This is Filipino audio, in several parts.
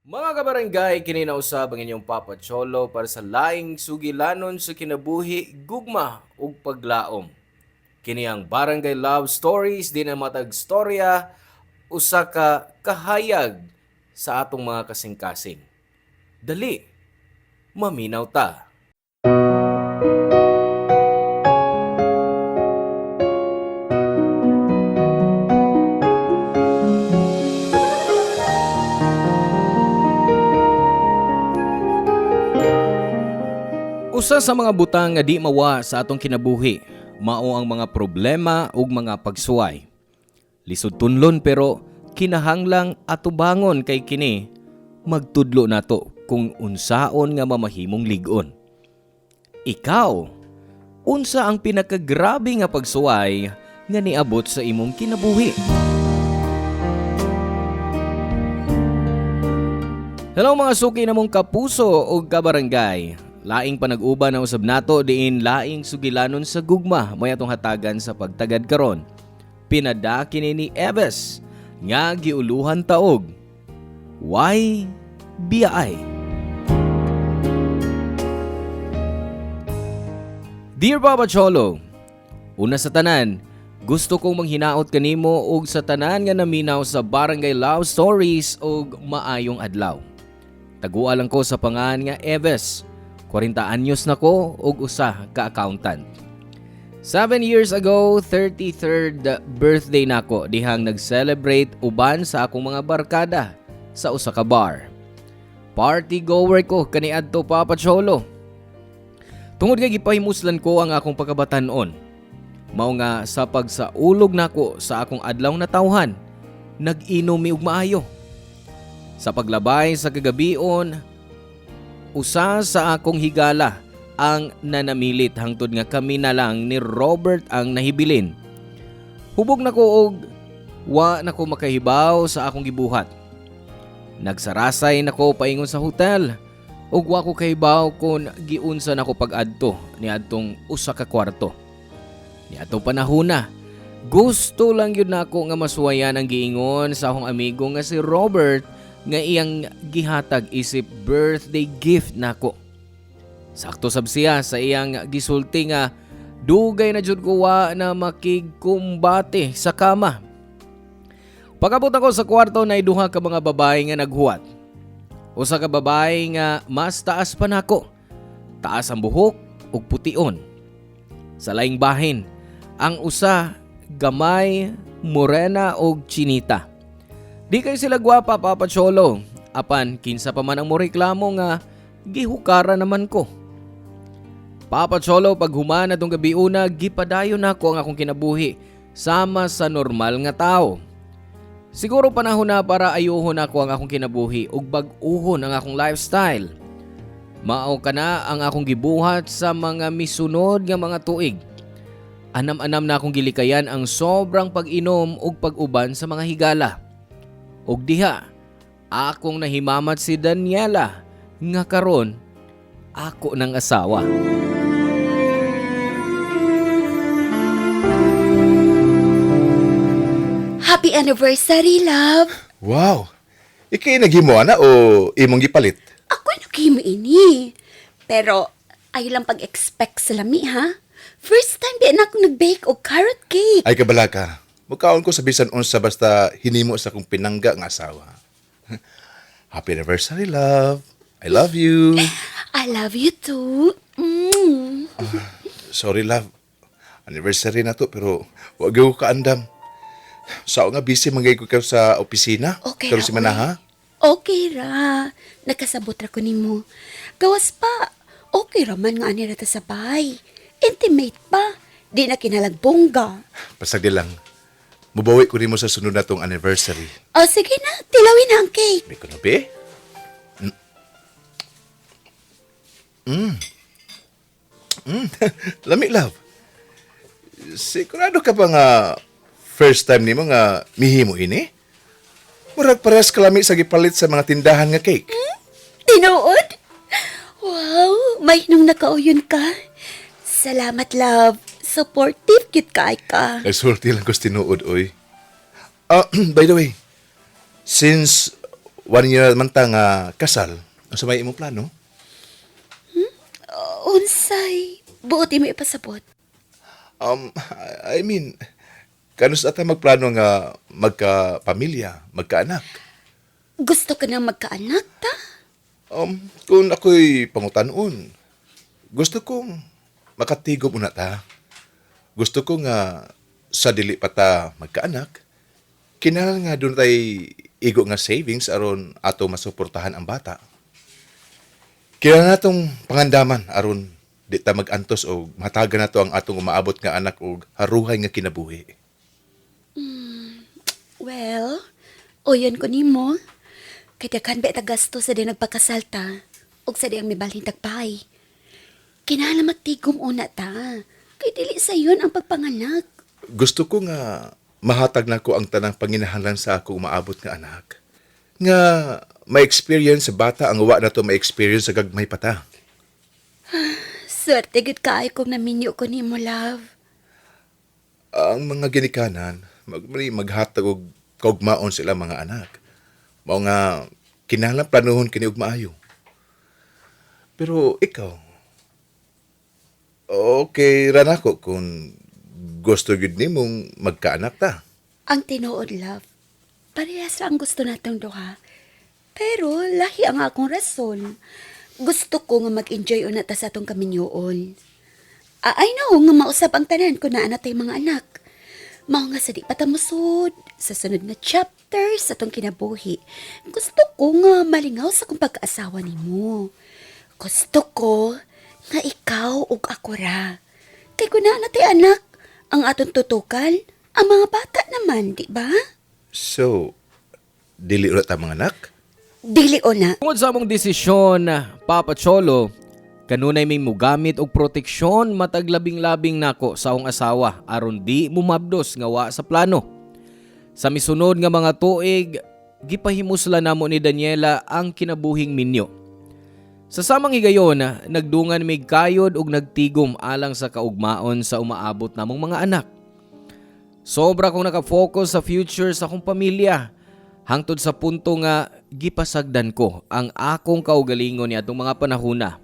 Mga kabarangay, kininausab ang inyong Papa Cholo para sa laing sugilanon sa kinabuhi, gugma ug paglaom. Kini ang Barangay Love Stories din ang matag storya usa ka kahayag sa atong mga kasing-kasing. Dali, maminaw ta. Usa sa mga butang nga di mawa sa atong kinabuhi, mao ang mga problema ug mga pagsuway. Lisod tunlon pero kinahanglang atubangon kay kini magtudlo nato kung unsaon nga mamahimong lig-on. Ikaw, unsa ang pinakagrabe nga pagsuway nga niabot sa imong kinabuhi? Hello mga suki namong kapuso ug kabarangay. Laing panag-uban na usab nato diin laing sugilanon sa gugma may atong hatagan sa pagtagad karon. Pinada kini ni Eves nga giuluhan taog. Why biyaay? Dear Papa Cholo, una sa tanan, gusto kong manghinaot kanimo og sa tanan nga naminaw sa Barangay Love Stories og maayong adlaw. Tagua lang ko sa pangan nga Eves. 40 anyos na ko ug usa ka accountant. 7 years ago, 33rd birthday nako dihang nag-celebrate uban sa akong mga barkada sa usa ka bar. Party goer ko kaniadto Papa Cholo. Tungod kay gipahimuslan ko ang akong pagkabatan-on. Mao nga sa pagsaulog nako sa akong adlaw na tawhan, nag-inom mi og maayo. Sa paglabay sa kagabion, usa sa akong higala ang nanamilit hangtod nga kami na lang ni Robert ang nahibilin. Hubog na ko og wa na ko makahibaw sa akong gibuhat. Nagsarasay na ko paingon sa hotel ug wa ko kahibaw kung giunsa na ko pag-adto niadtong usa ka kwarto. Niadtong panahona, gusto lang yun nako nga masuwayan ang giingon sa akong amigo nga si Robert nga iyang gihatag isip birthday gift nako. Sakto sab siya sa iyang gisulti nga dugay na jud ko wa na makigkumbate sa kama. Pagabot ako sa kwarto na duha ka mga babae nga naghuwat. Usa ka babae nga mas taas pa nako. Taas ang buhok ug pution. Sa laing bahin, ang usa gamay, morena ug chinita. Di kay sila gwapa Papa Cholo, apan kinsa pa man ang moreklamo nga gihukara naman ko. Papa Cholo, pag humana tong gabi una, gipadayon nako ang akong kinabuhi sama sa normal nga tao. Siguro panahon na para ayuhon ako ang akong kinabuhi ug bag-uhon ang akong lifestyle. Mao kana ang akong gibuhat sa mga misunod nga mga tuig. Anam-anam na akong gilikayan ang sobrang pag-inom ug pag-uban sa mga higala. Og diha, akong nahimamat si Daniela nga karon ako ng asawa. Happy anniversary, love! Wow! Ikay naghimo na o imong gipalit? Ako'y naghimo ini. Pero, ay lang pag-expect sa lami, ha? First time di na ako nag-bake o carrot cake. Ay kabala ka. Mukhaon ko sa bisan unsa basta hinimo sa kong pinangga nga asawa. Happy anniversary, love. I love you. I love you too. Sorry, love. Anniversary na to pero wag ko kaandam. Sao nga busy manggay ko sa opisina? Okay Pero ra, si Manaha? Okay ra. Nakasabot ra ko nimo. Gawas pa. Okay ra man nga ani ra ta sa bahay. Intimate pa. Di na kinalagbongga. Pasagdi lang. Mubawi ko nimo sa sunod na tong anniversary. O sige na, tilawin na ang cake. May kuno, be? Lami, love. Sigurado ka ba nga first time nimo nga mihimo ini? Murag parehas kalami sa gipalit sa mga tindahan nga cake. Tinuod? Wow, may nung nakauyon ka. Salamat, love. Supportive cute ka. Nagsulti lang ko sa tinuod, oy. By the way, since 1 year man ta nga kasal. Ang sa may imong plano? Unsay, buot mo ipasabot. I mean, kanus ata magplano nga magka-pamilya, magkaanak. Gusto ka na magkaanak ta? Kung ako'y pangutanon, gusto kong makatigom una ta. Gusto ko nga sa dili pa ta magkaanak, kinahanglan nga doon tay igo nga savings aron ato masuportahan ang bata. Kailangan natong pangandaman aron di ta magantos o matagan nato ang atong umaabot nga anak o haruhay nga kinabuhi. Well, uyon ko nimo. Kaya kan ba gasto sa di nagpakasalta o sa di ang may balhin tagpay. Kinahanglan matigom una ta. Kay dili sa yun ang pagpanganak. Gusto ko nga mahatag na ko ang tanang panginahanglan sa ako umaabot nga anak. Nga may experience sa bata ang uwa na to may experience sa gagmay pata. Swerte gud kaay kong naminyo ko nimo, love. Ang mga ginikanan, maghatag og kaugmaon sila mga anak. Mao nga kinahanglan planuhon kini og maayo. Pero ikaw, okay ra nako kung gusto gyud nimong magkaanak ta. Ang tinuod, love. Parehas ra ang gusto natong duha. Pero lahi ang akong rason. Gusto ko nga mag-enjoy una ta sa atong kaminyoon. Ay no, nga mausap ang tanan ko na anatay mga anak. Mao nga sa di patamusod, sa sunod na chapter sa atong kinabuhi. Gusto ko nga malingaw sa kong pag-asawa nimo. Gusto ko nga ikaw ug ako ra. Kay kung naanatay anak, ang atong tutukan, ang mga bata naman, di ba? So, dili ulit ang mga anak? Dili o na. Tungod sa among desisyon, Papa Cholo, kanunay may mugamit og proteksyon matag labing-labing nako sa akong asawa aron di mumabdos nga wa sa plano. Sa misunod nga mga tuig, gipahimusla namo ni Daniela ang kinabuhing minyo. Sa samang higayon, nagdungan mig kayod og nagtigom alang sa kaugmaon sa umaabot namong mga anak. Sobra kong nakafocus sa future sa akong pamilya, hangtod sa punto nga gipasagdan ko ang akong kaugalingon ni atong mga panahuna.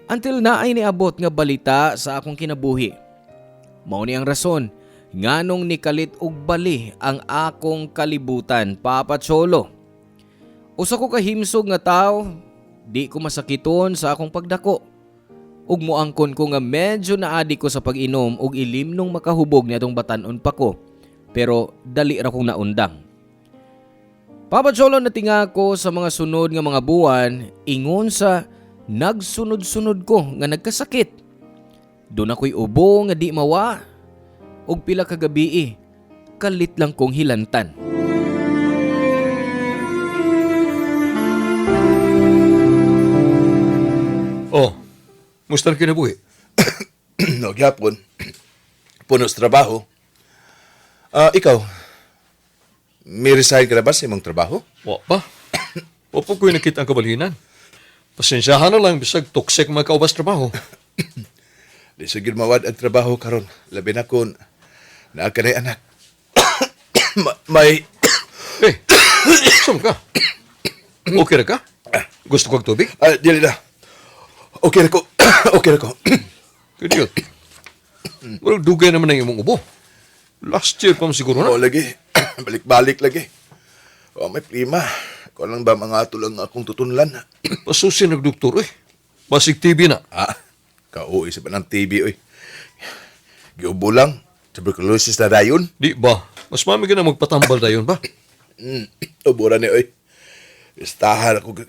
Until na ay niabot nga balita sa akong kinabuhi. Mao ni ang rason nganong nikalit og bali ang akong kalibutan, Papa Cholo. Usa ko kahimsog nga tao, di ko masakiton sa akong pagdako. Ug moangkon ko nga medyo naadi ko sa pag-inom og ilim nung makahubog ni atong batan-on pa ko. Pero dali ra kong naundang. Papa Cholo, natinga ko sa mga sunod nga mga buwan, ingon sa nagsunod-sunod ko nga nagkasakit. Doon ako'y ubo nga di mawa. Og pila ka gabi kalit lang kong hilantan. Oh, musta na kinabuhi? No, gyapon. Puno sa trabaho. Ikaw, may resign ka na ba sa imong trabaho? Wa pa. Wa po ko'y nakita ang kabalhinan. Pasensyahan na lang bisag toxic mga kaubas trabaho. Di sigid mawad ang trabaho karon. Labi na kung naa ka na anak. May... Eh, saan ka? Okay na ka? Gusto kong tubig? Dili na. Okay na ko. Okay na ko. Kadiot. Walang dugay naman ang imong ubo. Last year pa mo siguro na. Oo, lagi. Balik-balik lagi. May prima. Kung lang ba mga tulang akong tutunlan. Pasusin nagdoktor eh. Basig TV na. Kauwi sa ng TV, oy. Giubo lang. Tuberculosis na dayon. Di ba? Mas mami ka na magpatambal dayon ba? Ubura ni, oy. Istahan ako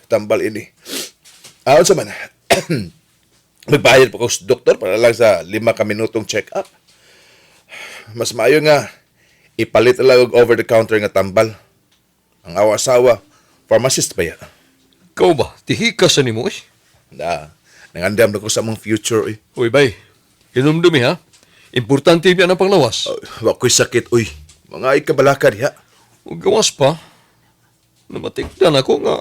tambal ini. Sa man. Magbayad pa ko sa doktor para lang sa 5 ka minutong check-up. Mas maayo nga, ipalit lang og over-the-counter nga tambal. Ang awa-asawa, pharmacist pa yan. Ikaw ba? Tihika sa nimo eh. Nangandam na ko sa mong future, oy. Uy, bay. Hinumdumi ha? Importante biyan ang panglawas. Wako'y sakit, uy. Mga ikabalakad, ha? Huwag gawas pa. Namatigdan ako nga.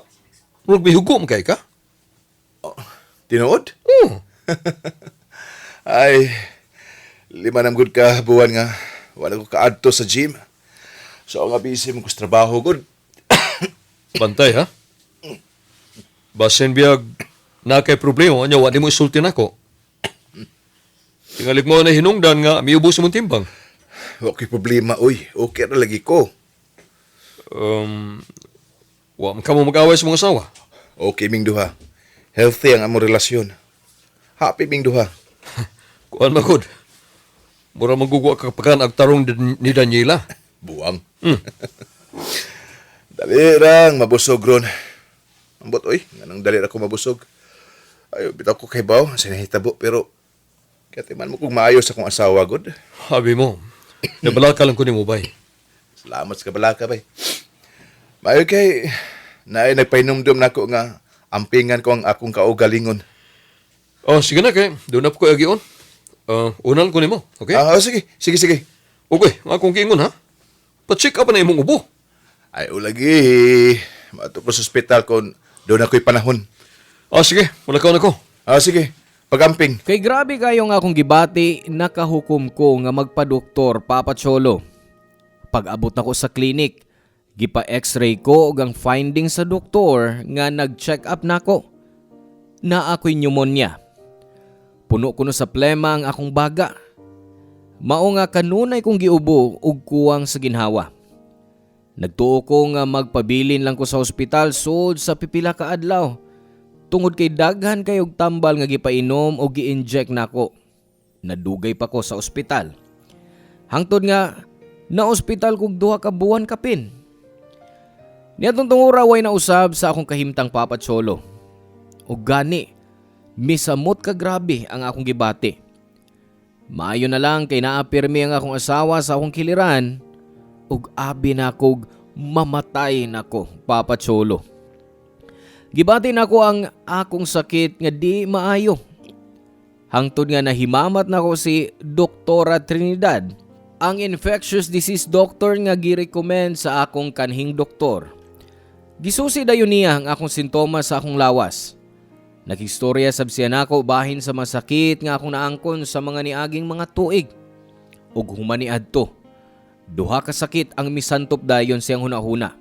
Huwag may hugom kay ka. Tinood? Oo. Ay, 5 na good ka buwan nga. Wala ko kaadto sa gym. So, nga busy mo ko sa trabaho, good. Bantay, ha? Basin biyag na kay problema, anya wadi mo isulti nako. Tingalig mo na hinungdan nga, miubos mong timbang. Okay problema, uy. Okay na lagi ko. Wa man ka mo mag-away sa mga asawa. Okay, ming duha. Healthy ang among relasyon. Happy, ming duha. Kuan magod. Mura magugwa ka pakan ag tarong ni Daniela. Buwang. Dali rang, mabusog ron. Ambot, uy. Ganang dali ra ko mabusog. Ayo, bitaw ko kay Baw. Sinahitabo, pero kaya man mo kung maayos akong asawa, god. Habi mo, nabalaka lang ko ni mo bay. Salamat sa kabalaka, bay. Maayo kay, naay nagpainumdum na ko nga ampingan ko ang akong kaugalingon. Oh, sige na kay, doon na po ko agion. Unal ko ni mo, okay? Sige, sige, sige. Okay, akong giingon ha. Pa-check up na imong ubo. Ay, ulagi. Mato ko sa ospital kung doon ako'y panahon. Sige, malakaw na ko. Sige. Pagamping. Kay grabe kayo nga akong gibati, nakahukom ko nga magpa-doktor, Papa Cholo. Pag abot na ko sa klinik, gipa-x-ray ko ug ang finding sa doktor nga nag-check up nako. Na ako'y pneumonia. Puno kuno sa plema ang akong baga. Mao nga kanunay kong giubo ug kuwang sa ginhawa. Nagtuo ko nga magpabilin lang ko sa ospital sud sa pipila ka adlaw. Tungod kay daghan kayog tambal nga gipainom o gi-inject nako. Nadugay pa ko sa ospital. Hangtod nga na ospital kog 2 ka buwan kapin. Niadtong tungura way na usab sa akong kahimtang Papa Cholo. Ug gani, misamot ka grabe ang akong gibati. Maayo na lang kay naapirmi ang akong asawa sa akong kiliran ug abi na kog mamatay nako, Papa Cholo. Gibati nako ang akong sakit nga di maayo. Hangtod nga nahimamat nako si Doktora Trinidad, ang infectious disease doctor nga gi-recommend sa akong kanhing doktor. Gisusi dayon niya ang akong sintomas sa akong lawas. Naghistorya sab siya nako bahin sa masakit nga akong naangkon sa mga niaging mga tuig. Ug humani adto, 2 ka sakit ang misantop dayon siyang hunahuna.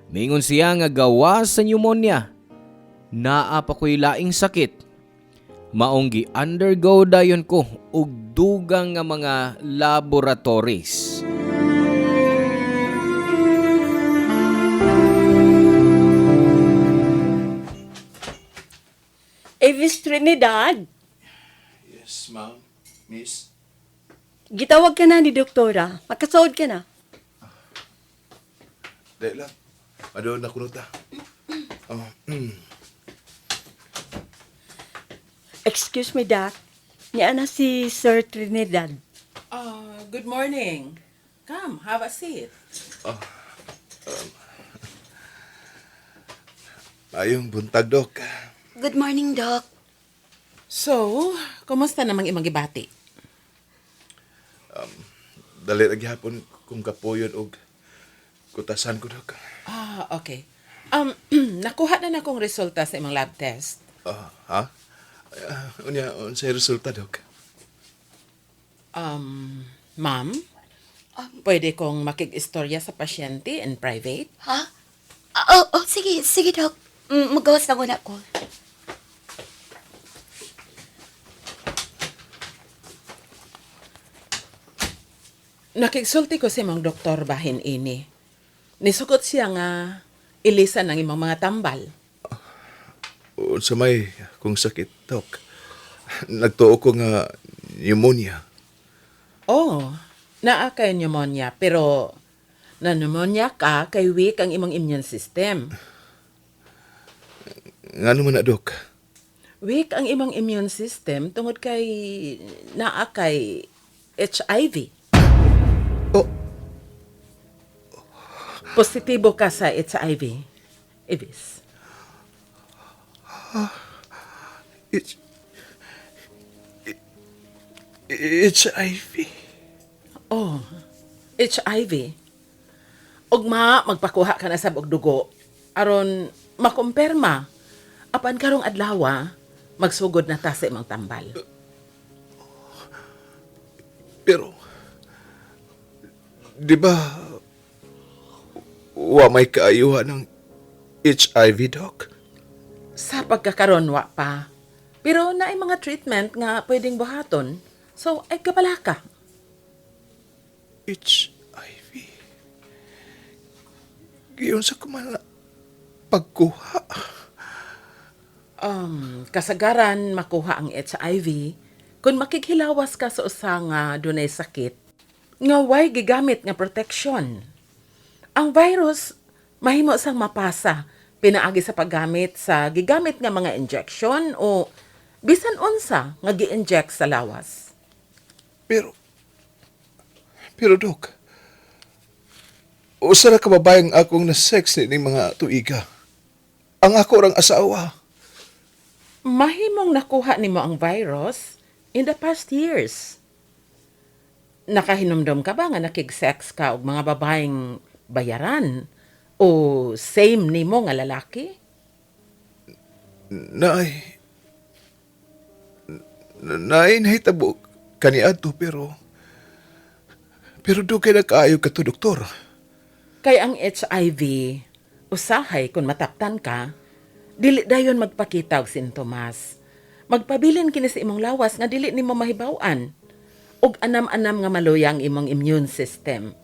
Mingon siya nga gawa sa pneumonia. Naa pa ko'y laing sakit. Maong gi-undergo dayon ko og dugang nga mga laboratories. Miss Trinidad, Yes, ma'am. Miss. gitawag ka na ni Doktora. Makasood ka na. Dahil lang. Madoon na kuno ta. Excuse me, Doc. Niya na si Sir Trinidad. Good morning. Come, have a seat. Ayong buntag, Dok. Good morning, Doc. So, kumusta namang imong gibati? Dali lagi hapon kung kapuyon og kutasan ko, Dok. Okay. Nakuha na akong resulta sa imong lab test. Ha? Unya, unsay resulta, Dok? Ma'am, pwede kong makig-istorya sa pasyente in private? Ha? Sige, sige, Doc. Magawas na ko na ko. Nakigsulti ko sa imong doktor bahin ini. Nisukot siya nga ilisan ang imong mga tambal. Unsa may kung sakit, Dok? Nagtuo ko nga pneumonia. Oh, naa kay pneumonia, pero na pneumonia ka kay weak ang imong immune system. Ngano man na, Dok? Weak ang imong immune system tungod kay naa kay HIV. Oh. Positibo ka sa HIV. Ibis. It's HIV. Oh, HIV. Ugma, magpakuha ka na sa dugo. Aron makumpirma. Apan karong adlaw, magsugod na ta sa imong tambal. Pero, di ba, wa may kaayuhan ng HIV, Doc? Sa pagkakaroon, wa pa. Pero naay mga treatment nga pwedeng buhaton. So, ay kapala ka. HIV? Giyon sa kumala pagkuha. Kasagaran makuha ang HIV kung makikhilawas ka sa usa nga dunay sakit nga way gigamit nga protection. Ang virus mahimo sang mapasa pinaagi sa paggamit sa gigamit nga mga injection o bisan unsa nga gi-inject sa lawas. Pero Doc, usa ra ka babayang akong na-sex ni mga tuiga. Ang ako rang asawa. Mahimong nakuha nimo ang virus in the past years. Nakahinumdum ka ba nga nakig-sex ka og mga babaeng bayaran o same nimo nga lalaki? Nahitabo kaniadto pero do kay nakaayo ka to, doktor. Kay ang HIV, usahay kung mataptan ka, dili dayon magpakita og sintomas. Magpabilin kini sa imong lawas nga dili nimo mahibaw-an ug anam-anam nga maluya ang imong immune system.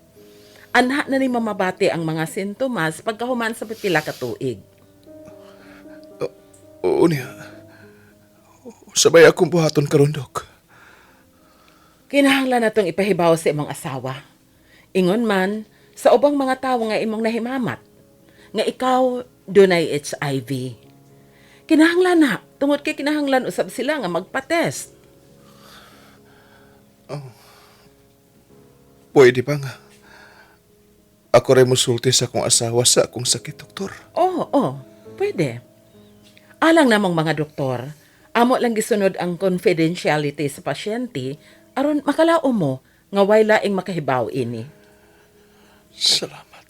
Anha na nimo mabati ang mga sintomas pagkahuman sa pipila ka tuig. Oo niya. Sabay akong buhaton karon, Dok. Kinahanglan natong ipahibaw sa imong asawa. Ingon man, sa ubang mga tawo nga imong nahimamat, nga ikaw dunay HIV. Kinahanglan na, tungod kay kinahanglan usab sila nga magpa-test. Pwede ba nga? Ako rin musulti sa akong asawa sa akong sakit, doktor. Oo, pwede. Alang namong mga doktor, amo lang gisunod ang confidentiality sa pasyente aron makalao mo nga way laing makahibaw ini. Salamat.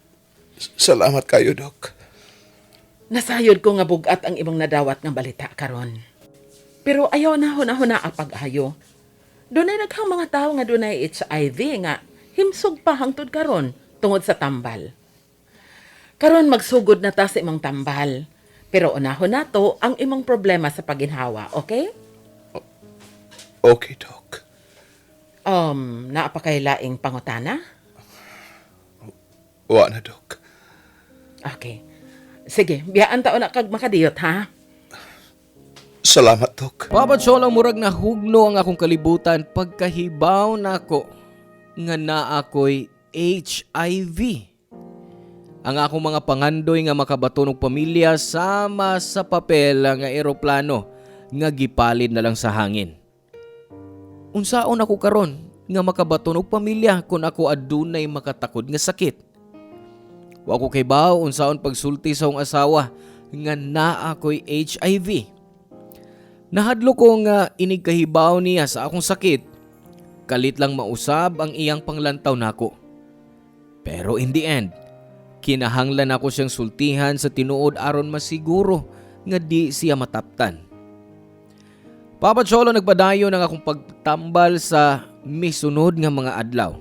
Salamat kayo, Dok. Nasayod ko nga bugat ang imong nadawat nga balita karon. Pero ayaw na hunahuna ang pag-ayo. Dunay naghang mga tawo nga dunay HIV nga himsog pa hangtod karon tungod sa tambal. Karon magsugod na ta sa imong tambal. Pero unahon nato ang imong problema sa paginhawa, okay? Okay, Dok. Naa pa kay laing pangutana? Wa na, Dok. Okay. Sige, biyaan taon na kag makadiyot, ha? Salamat, Dok. Papa Cholo, murag na hugno ang akong kalibutan pagkahibaw nako nga naa ako'y HIV. Ang akong mga pangandoy nga makabaton og pamilya sama sa papel nga eroplano nga gipalid na lang sa hangin. Unsaon ako karon nga makabaton og pamilya kung ako adunay makatakod nga sakit? Wa ko kay baw unsaon pagsulti sa akong asawa nga naa ako'y HIV. Nahadlo ko nga inigkahibaw niya sa akong sakit. Kalit lang mausab ang iyang panglantaw nako. Pero in the end, kinahanglan ako siyang sultihan sa tinuod aron masiguro nga di siya mataptan. Papa Cholo, nagpadayon ang akong pagtambal sa misunod nga mga adlaw.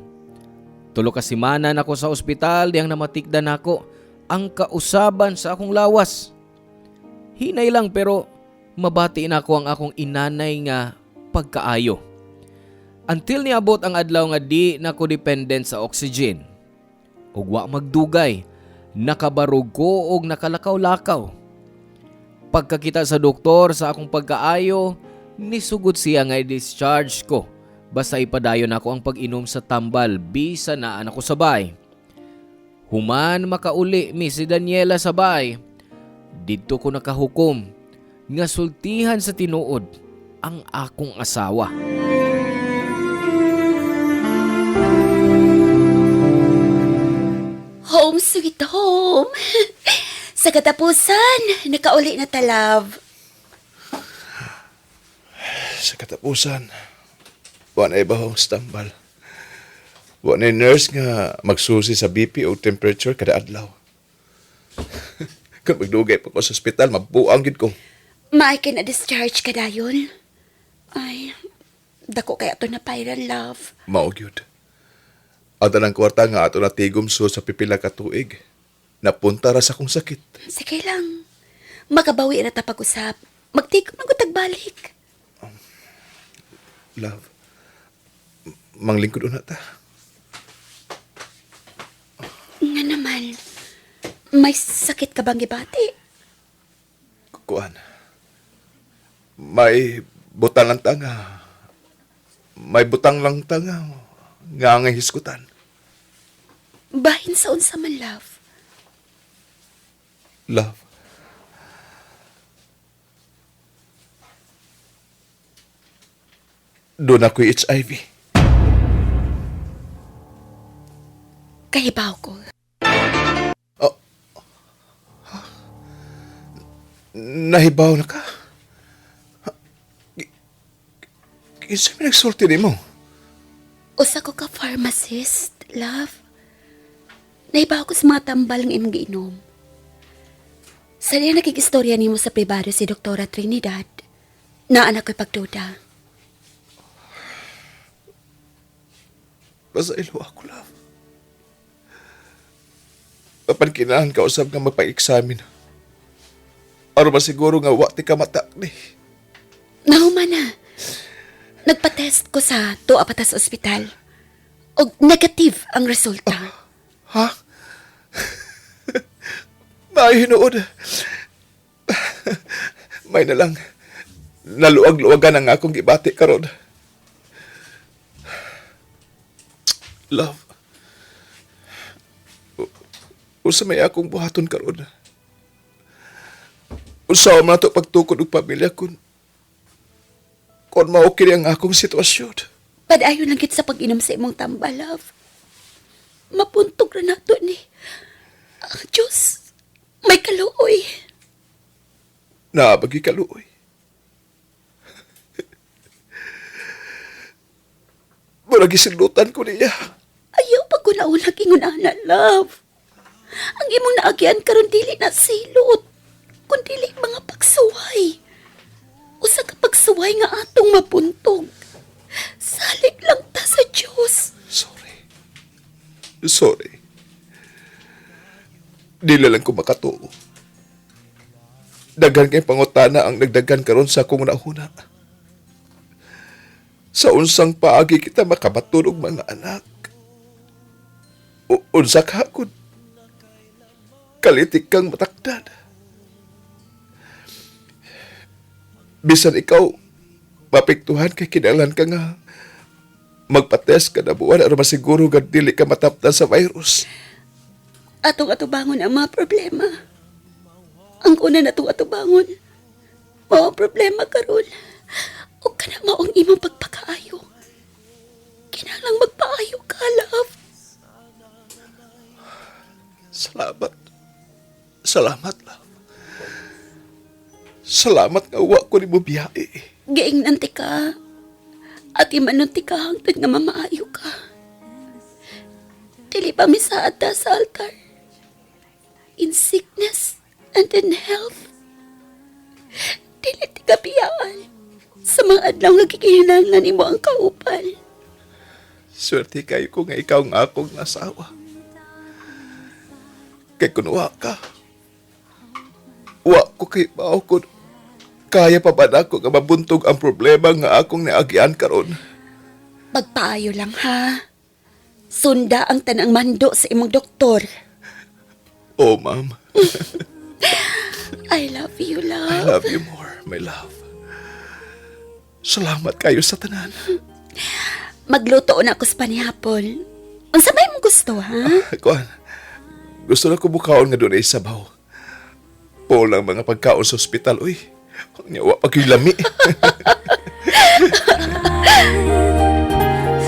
3 ka semana nako sa ospital diyang namatikdan nako ang kausaban sa akong lawas. Hinay lang pero mabati na ako ang akong inanay nga pagkaayo. Until niabot ang adlaw nga di nako dependent sa oxygen. Ug wa magdugay, nakabarog ko og nakalakaw-lakaw. Pagkakita sa doktor sa akong pagkaayo, nisugod siya nga i-discharge ko. Basta ipadayon ako ang pag-inom sa tambal, bisa naan ako sabay. Human makauli mi si Daniela sabay. Dito ko nakahukom nga sultihan sa tinuod ang akong asawa. Home sweet home. Sa katapusan, nakauli na ta, love. Sa katapusan, wa na ibahong stambal. Wa na nurse nga magsusi sa BP o temperature kada adlaw. Kung magdugay pa ko sa ospital, mabuang gid ko. Maay na discharge ka dayon. Ay, dako kaya to na pairan, love. Mao gyud. Ada ng kwarta nga ato natigom so sa pipila ka tuig. napunta ra sa akong sakit. Sige lang. Makabawi na ta pag-usap. Magtikot na tagbalik. Love, manglingkod una ta. Nga naman, may sakit ka bang gibati? Kuan. May butang lang tanga. May butang lang tanga. Nga nga hiskutan. Bahin sa unsa man, love. Love. Doon ako'y HIV. Kahibaw ko. Nahibaw na ka? Kinsa may nagsulti ni mo? Usa ko ka pharmacist, love. Nahibaw ko sa mga tambal ng imong giinom. Sa diya nakikistorya nimo sa pribado si Doktora Trinidad, na anak ko'y pagduda. Basta ilo ako, love. Papankinahan ka usab nga magpa-examine. Aron ba siguro nga wati ka matak ni? Nahuman na. Nagpa-test ko sa tuwa pa sa ospital. Og negative ang resulta. Ha? May hinood. May na lang. Naluwag-luwagan ang akong gibati karon. Love. Usa may akong buhaton karon. Usaw man ato pagtukod og pamilya kun maokir ang akong sitwasyon. Padayon lang kit sa pag-inom sa imong tambal, love. Mapuntog na nato ni. Diyos, may kaluoy. Naabagi kaluoy. Murag isilutan ko niya. Ayaw pa ko naunag ingunahan na, love. Ang imong naagyan karon dili na silot, kundi mga pagsuway. Usa ka pagsuway nga atong mapuntog. Salig lang ta sa Diyos. Sorry. Dili lang ko makatuo. Daghan kay pangutana ang nagdagan karon sa akong nauna. Sa unsang paagi kita makamatulog mga anak. Unsa ka kun kalitik kang matakdan. Bisan ikaw, mapiktuhan kay kinahanglan ka nga magpa-test ka na buwan aron masiguro nga dili ka mataptan sa virus. Atong atubangon ang mga problema. Ang una na itong atubangon. Mga problema karon. O ka na maong imong pagpakaayo. Kinahanglang magpaayo ka, love. Salamat. Salamat, love. Salamat nga wa ko ni mo biyahe. Giing nanti ka. At imanunti ka hangtod nga mamaayo ka. Dili pa misaad ta sa altar. In sickness and in health. Dili ti kabiyaan. Sa mga adlaw nga kikinahanglan nimo ang kaupan. Swerte kayo ko nga ikaw nga akong nasawa. Kay kunuha ka. Wa ko kay bao ko. Kaya pa ba na ako nga mabuntog ang problema nga akong naagian karon? Pagpaayo lang ha. Sunda ang tanang mando sa imong doktor. Oh, ma'am. I love you, I love. love you more, my love. Salamat kayo sa tanan. Magluto na ako sa panihapon. Unsa ba imong gusto, ha? Kuan, gusto na ko bukaon nga doon ay sabaw. Po lang mga pagkaon sa ospital, uy. Nyawa pagkilami.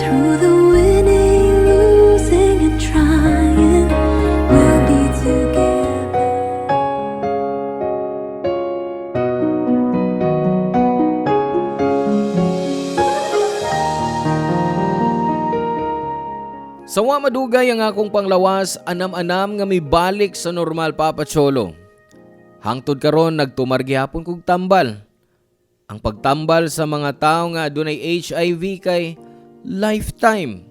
Through the winning, losing and trying, we'll be together. Sawa madugay ang akong panglawas, anam-anam nga may balik sa normal, Papa Cholo. Hangtod karon nagtumar gihapon kog tambal. Ang pagtambal sa mga tao nga adunay HIV kay lifetime.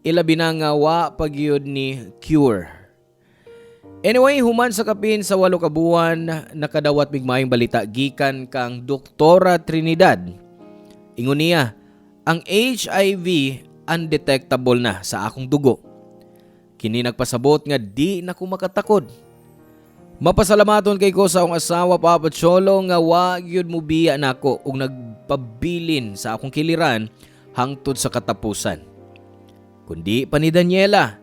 Ilabi na nga wa pagyud ni cure. Anyway, human sa kapin sa 8 ka buwan, nakadawat migmayong balita gikan kang Doktora Trinidad. Ingon niya, ang HIV undetectable na sa akong dugo. Kini nagpasabot nga di na ko makatakod. Mapasalamaton kay ko sa akong asawa Papa Cholo nga wa gyud mo biya nako ug nagpabilin sa akong kiliran hangtod sa katapusan. Kundi pa ni Daniela,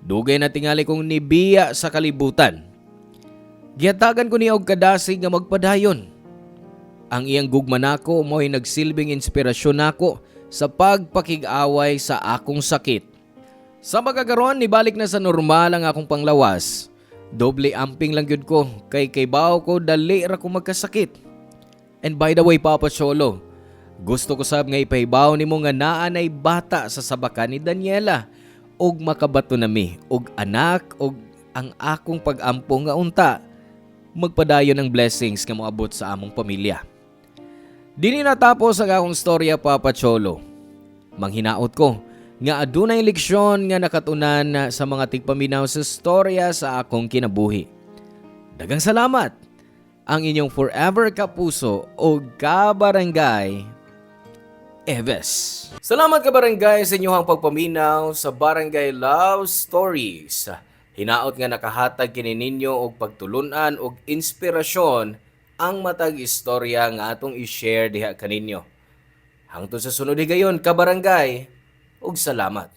dugay na tingali kong nibiya sa kalibutan. Gihatagan ko niya og kadasig nga magpadayon. Ang iyang gugma nako mo'y nagsilbing inspirasyon nako sa pagpakig-away sa akong sakit. Sa magagaron, nibalik na sa normal ang akong panglawas. Doble amping lang yun ko, kay baw ko dali ra ko magkasakit. And by the way, Papa Cholo, gusto ko sab nga ipahibaw nimo nga naa nay bata sa sabakan ni Daniela og makabato nami og anak og ang akong pag-ampo nga unta magpadayon ng blessings nga moabot sa among pamilya. Dini natapos ang akong storya, Papa Cholo. Manghinaot ko nga adunay leksyon nga nakatunan sa mga tigpaminaw sa storya sa akong kinabuhi. Daghang salamat. Ang inyong forever kapuso o kabarangay, Eves. Salamat kabarangay sa inyong pagpaminaw sa Barangay Love Stories. Hinaot nga nakahatag kini ninyo og pagtulunan og inspirasyon ang matag istorya nga atong i-share diha kaninyo. Hangtod sa sunod higayon kabarangay, ug salamat.